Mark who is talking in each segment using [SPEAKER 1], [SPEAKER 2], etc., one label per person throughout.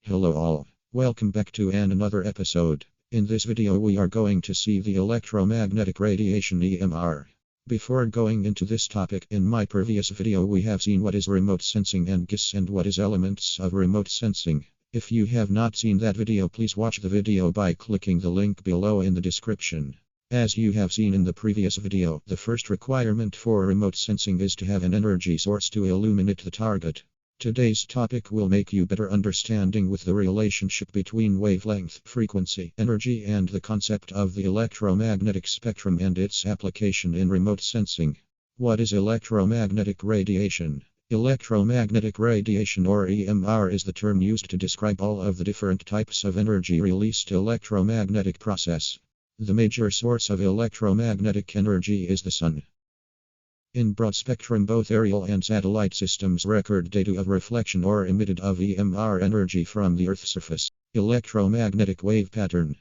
[SPEAKER 1] Hello all, welcome back to another episode. In this video we are going to see the electromagnetic radiation EMR. Before going into this topic, in my previous video we have seen what is remote sensing and GIS and what is elements of remote sensing. If you have not seen that video, please watch the video by clicking the link below in the description. As you have seen in the previous video, the first requirement for remote sensing is to have an energy source to illuminate the target. Today's topic will make you better understanding with the relationship between wavelength, frequency, energy and the concept of the electromagnetic spectrum and its application in remote sensing. What is electromagnetic radiation? Electromagnetic radiation or EMR is the term used to describe all of the different types of energy released electromagnetic process. The major source of electromagnetic energy is the sun. In broad spectrum, both aerial and satellite systems record data of reflection or emitted of EMR energy from the Earth's surface. Electromagnetic wave pattern.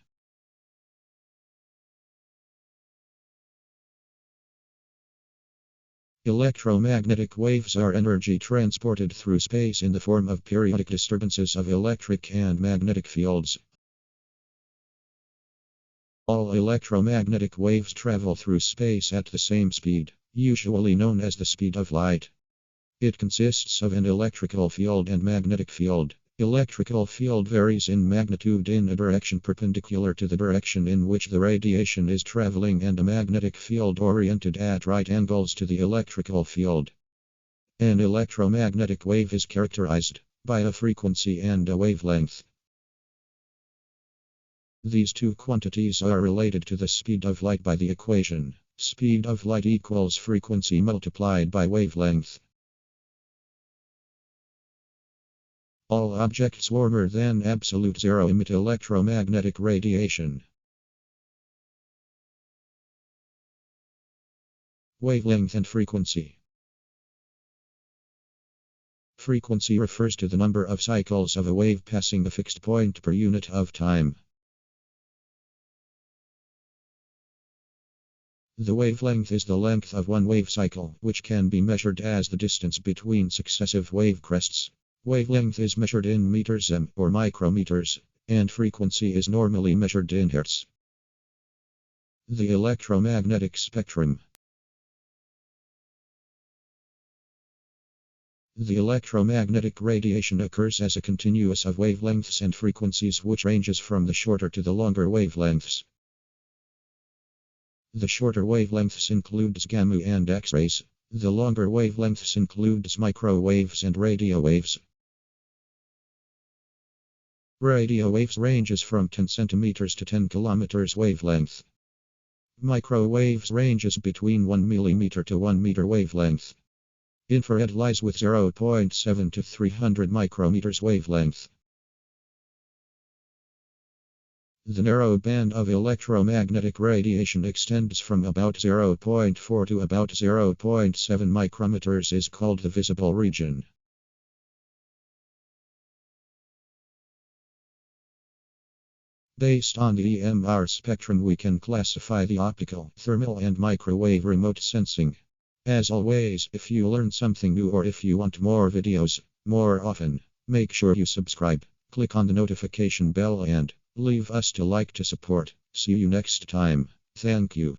[SPEAKER 1] Electromagnetic waves are energy transported through space in the form of periodic disturbances of electric and magnetic fields. All electromagnetic waves travel through space at the same speed, usually known as the speed of light. It consists of an electrical field and magnetic field. Electrical field varies in magnitude in a direction perpendicular to the direction in which the radiation is traveling, and a magnetic field oriented at right angles to the electrical field. An electromagnetic wave is characterized by a frequency and a wavelength. These two quantities are related to the speed of light by the equation speed of light equals frequency multiplied by wavelength. All objects warmer than absolute zero emit electromagnetic radiation. Wavelength and frequency. Frequency refers to the number of cycles of a wave passing a fixed point per unit of time. The wavelength is the length of one wave cycle, which can be measured as the distance between successive wave crests. Wavelength is measured in meters m or micrometers, and frequency is normally measured in hertz. The electromagnetic spectrum. The electromagnetic radiation occurs as a continuous of wavelengths and frequencies which ranges from the shorter to the longer wavelengths. The shorter wavelengths includes gamma and X-rays. The longer wavelengths includes microwaves and radio waves. Radio waves ranges from 10 centimeters to 10 kilometers wavelength. Microwaves ranges between 1 millimeter to 1 meter wavelength. Infrared lies with 0.7 to 300 micrometers wavelength. The narrow band of electromagnetic radiation extends from about 0.4 to about 0.7 micrometers is called the visible region. Based on the EMR spectrum, we can classify the optical, thermal and microwave remote sensing. As always, if you learn something new or if you want more videos more often, make sure you subscribe, click on the notification bell and leave us to like to support. See you next time. Thank you.